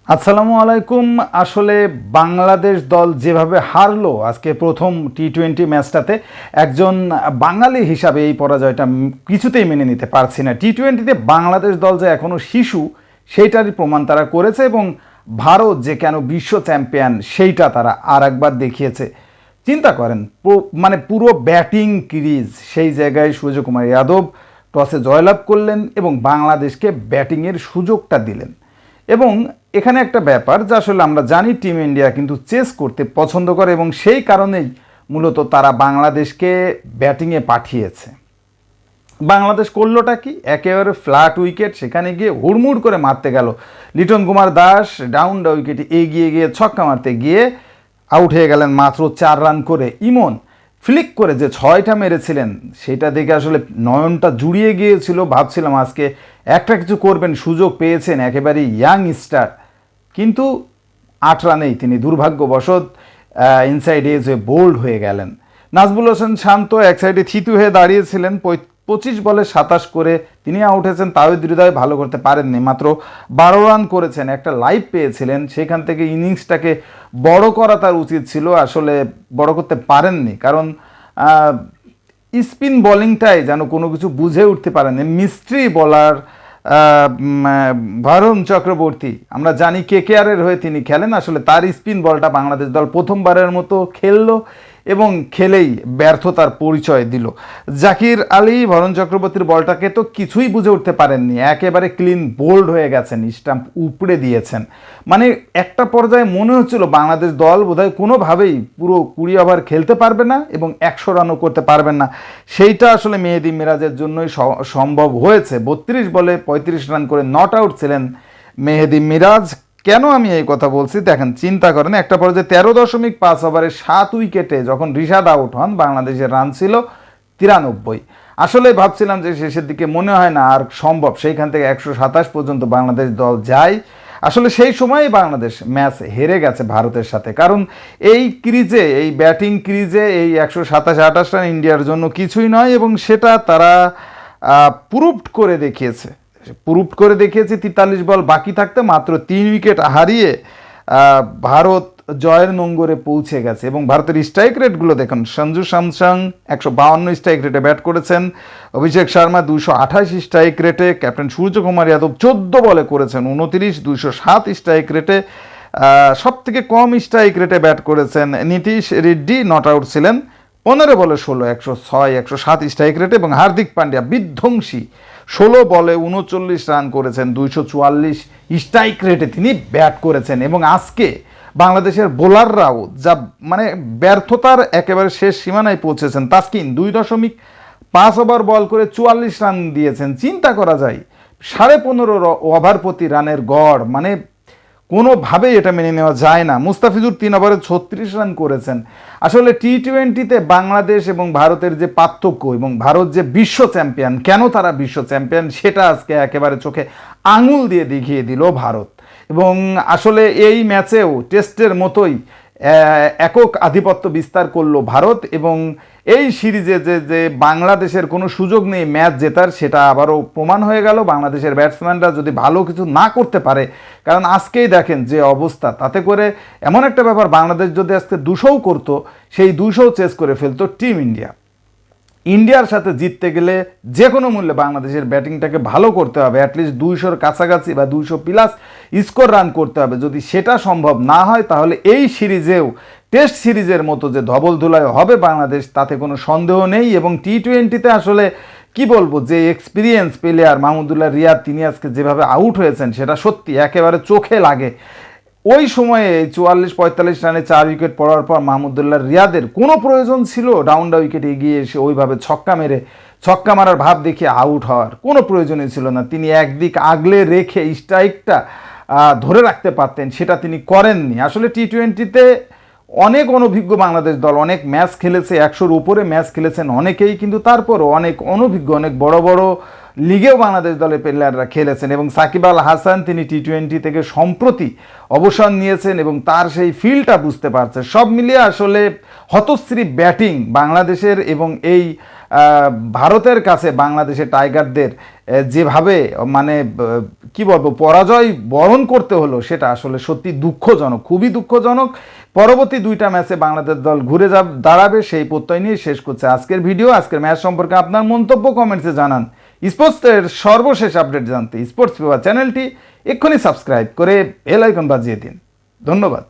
আসসালামু আলাইকুম। আসলে বাংলাদেশ দল যেভাবে হারলো আজকে প্রথম টি-20 ম্যাচটাতে, একজন বাঙালি হিসাবে এই পরাজয়টা কিছুতেই মেনে নিতে পারছি না। টি-20তে বাংলাদেশ দল যে এখনও শিশু সেইটারই প্রমাণ তারা করেছে, এবং ভারত যে কেন বিশ্ব চ্যাম্পিয়ন সেইটা তারা আর একবার দেখিয়েছে। চিন্তা করেন, মানে পুরো ব্যাটিং ক্রিজ সেই জায়গায় সূর্যকুমার যাদব টসে জয়লাভ করলেন এবং বাংলাদেশকে ব্যাটিংয়ের সুযোগটা দিলেন। এবং এখানে একটা ব্যাপার যে আসলে আমরা জানি টিম ইন্ডিয়া কিন্তু চেস করতে পছন্দ করে, এবং সেই কারণেই মূলত তারা বাংলাদেশকে ব্যাটিংয়ে পাঠিয়েছে। বাংলাদেশ করলোটা কি, একেবারে ফ্ল্যাট উইকেট, সেখানে গিয়ে হুড়মুড় করে মারতে গেল। লিটন কুমার দাস ডাউন দ্য উইকেটে এগিয়ে গিয়ে ছক্কা মারতে গিয়ে আউট হয়ে গেলেন মাত্র 4 রান করে। ইমন ফ্লিক করে যে 6টা মেরেছিলেন সেটা দেখে আসলে নয়নটা জুড়িয়ে গিয়েছিল। ভাবছিলাম আজকে একটা কিছু করবেন, সুযোগ পেয়েছেন, একেবারে ইয়াং স্টার, কিন্তু 8 রানেই তিনি দুর্ভাগ্যবশত ইনসাইড এজ হয়ে বোল্ড হয়ে গেলেন। নাজবুল হোসেন শান্ত এক সাইডে থিতু হয়ে দাঁড়িয়েছিলেন, 25 বলে 27 করে তিনি আউট হয়েছেন। তাওহিদ হৃদয় ভালো করতে পারেননি, মাত্র 12 রান করেছেন। একটা লাইভ পেয়েছিলেন, সেখান থেকে ইনিংসটাকে বড় করা তার উচিত ছিল, আসলে বড় করতে পারেননি, কারণ স্পিন বোলিংটাই যেন কোনো কিছু বুঝে উঠতে পারেননি। মিস্ট্রি বলার ভারুণ চক্রবর্তী, আমরা জানি কেকেআরের হয়ে তিনি খেলেন, আসলে তার স্পিন বলটা বাংলাদেশ দল প্রথমবারের মতো খেললো এবং খেলেই ব্যর্থতার পরিচয় দিল। জাকির আলী ভারুণ চক্রবর্তীর বলটাকে তো কিছুই বুঝে উঠতে পারেননি, একেবারে ক্লিন বোল্ড হয়ে গেছেন, স্টাম্প উপড়ে দিয়েছেন। মানে একটা পর্যায়ে মনে হচ্ছিল বাংলাদেশ দল বোধহয় কোনোভাবেই পুরো 20 ওভার খেলতে পারবে না এবং 100 রানও করতে পারবেন না। সেইটা আসলে মেহেদী মিরাজের জন্যই সম্ভব হয়েছে। 32 বলে 35 রান করে নট আউট ছিলেন মেহেদী মিরাজ। কেন আমি এই কথা বলছি দেখেন, চিন্তা করেন, একটা পর্যায়ে 13.5 ওভারে 7 উইকেটে যখন রিশাদ আউট হন বাংলাদেশের রান ছিল 93। আসলে ভাবছিলাম যে শেষের দিকে মনে হয় না আর সম্ভব, সেইখান থেকে 127 পর্যন্ত বাংলাদেশ দল যায়। আসলে সেই সময়ই বাংলাদেশ ম্যাচ হেরে গেছে ভারতের সাথে, কারণ এই ক্রিজে, এই ব্যাটিং ক্রিজে এই 127-28 রান ইন্ডিয়ার জন্য কিছুই নয়, এবং সেটা তারা প্রুভড করে দেখিয়েছে। 43 বল বাকি থাকতে মাত্র 3 উইকেট হারিয়ে ভারত জয়ের নোঙ্গরে পৌঁছে গেছে। এবং ভারতের স্ট্রাইক রেটগুলো দেখুন, সঞ্জু স্যামসং 152 স্ট্রাইক রেটে ব্যাট করেছেন, অভিষেক শর্মা 228 স্ট্রাইক রেটে, ক্যাপ্টেন সূর্যকুমার যাদব 14 বলে করেছেন 29, 207 স্ট্রাইক রেটে। সব থেকে কম স্ট্রাইক রেটে ব্যাট করেছেন নীতিশ রেড্ডি, নট আউট ছিলেন 15 বলে 16, 106, 107 স্ট্রাইক রেটে। এবং হার্দিক পান্ডিয়া বিধ্বংসী 16 বলে 39 রান করেছেন, 244 স্ট্রাইক রেটে তিনি ব্যাট করেছেন। এবং আজকে বাংলাদেশের বোলাররাও যা মানে ব্যর্থতার একেবারে শেষ সীমানায় পৌঁছেছেন। তাসকিন 2.5 ওভার বল করে 44 রান দিয়েছেন। চিন্তা করা যায় 15.5 ওভার প্রতি রানের গড়, মানে কোনোভাবেই এটা মেনে নেওয়া যায় না। মুস্তাফিজুর 3 ওভারে 36 রান করেছেন। আসলে টি-20তে বাংলাদেশ এবং ভারতের যে পার্থক্য, এবং ভারত যে বিশ্ব চ্যাম্পিয়ন, কেন তারা বিশ্ব চ্যাম্পিয়ন সেটা আজকে একেবারে চোখে আঙুল দিয়ে দেখিয়ে দিল ভারত। এবং আসলে এই ম্যাচেও টেস্টের মতোই একক আধিপত্য বিস্তার করলো ভারত, এবং এই সিরিজে যে বাংলাদেশের কোনো সুযোগ নেই ম্যাচ জেতার, সেটা আবারও প্রমাণ হয়ে গেল। বাংলাদেশের ব্যাটসম্যানরা যদি ভালো কিছু না করতে পারে, কারণ আজকেই দেখেন যে অবস্থা, তাতে করে এমন একটা ব্যাপার, বাংলাদেশ যদি আজকে 200 করতো, সেই 200 চেস করে ফেলতো টিম ইন্ডিয়া। ইন্ডিয়ার সাথে জিততে গেলে যে কোনো মূল্যে বাংলাদেশের ব্যাটিংটাকে ভালো করতে হবে, অ্যাটলিস্ট 200-র কাছাকাছি বা 200 প্লাস স্কোর রান করতে হবে। যদি সেটা সম্ভব না হয়, তাহলে এই সিরিজেও টেস্ট সিরিজের মতো যে ধবলধুলায় হবে বাংলাদেশ, তাতে কোনো সন্দেহ নেই। এবং টি-20তে আসলে কি বলবো, যে এক্সপিরিয়েন্স প্লেয়ার মাহমুদুল্লাহ রিয়াদ, তিনি আজকে যেভাবে আউট হয়েছেন সেটা সত্যি একেবারে চোখে লাগে। ওই সময়ে 44-45 রানে 4 উইকেট পড়ার পর মাহমুদুল্লাহ রিয়াদের কোনো প্রয়োজন ছিল ডাউন দ্য উইকেট এগিয়ে এসে ওইভাবে ছক্কা মারার ভাব দেখিয়ে আউট হওয়ার কোনো প্রয়োজনই ছিল না। তিনি একদিক আগলে রেখে স্ট্রাইকটা ধরে রাখতে পারতেন, সেটা তিনি করেননি। আসলে টি-20তে অনেক অনভিজ্ঞ বাংলাদেশ দল, অনেক ম্যাচ খেলেছে, 100-র উপরে ম্যাচ খেলেছেন অনেকেই, কিন্তু তারপরও অনেক অনভিজ্ঞ, অনেক বড় বড় লিগেও বাংলাদেশ দলের প্লেয়াররা খেলেছেন। এবং সাকিব আল হাসান তিনি টি-20 থেকে সম্প্রতি অবসর নিয়েছেন এবং তার সেই ফিল্ডটা বুঝতে পারছে। সব মিলিয়ে আসলে হতশ্রী ব্যাটিং বাংলাদেশের, এবং এই ভারতের কাছে বাংলাদেশের টাইগারদের যেভাবে মানে কি বলবো পরাজয় বরণ করতে হলো সেটা আসলে সত্যি দুঃখজনক, খুবই দুঃখজনক। পরবর্তী 2টা ম্যাচে বাংলাদেশ দল ঘুরে দাঁড়াবে সেই প্রত্যয় নিয়ে শেষ করছে আজকের ভিডিও। আজকের ম্যাচ সম্পর্কে আপনার মন্তব্য কমেন্টসে জানান। স্পোর্টসের সর্বশেষ আপডেট জানতে স্পোর্টস পেপার চ্যানেলটি এক্ষুনি সাবস্ক্রাইব করে বেল আইকন বাজিয়ে দিন। ধন্যবাদ।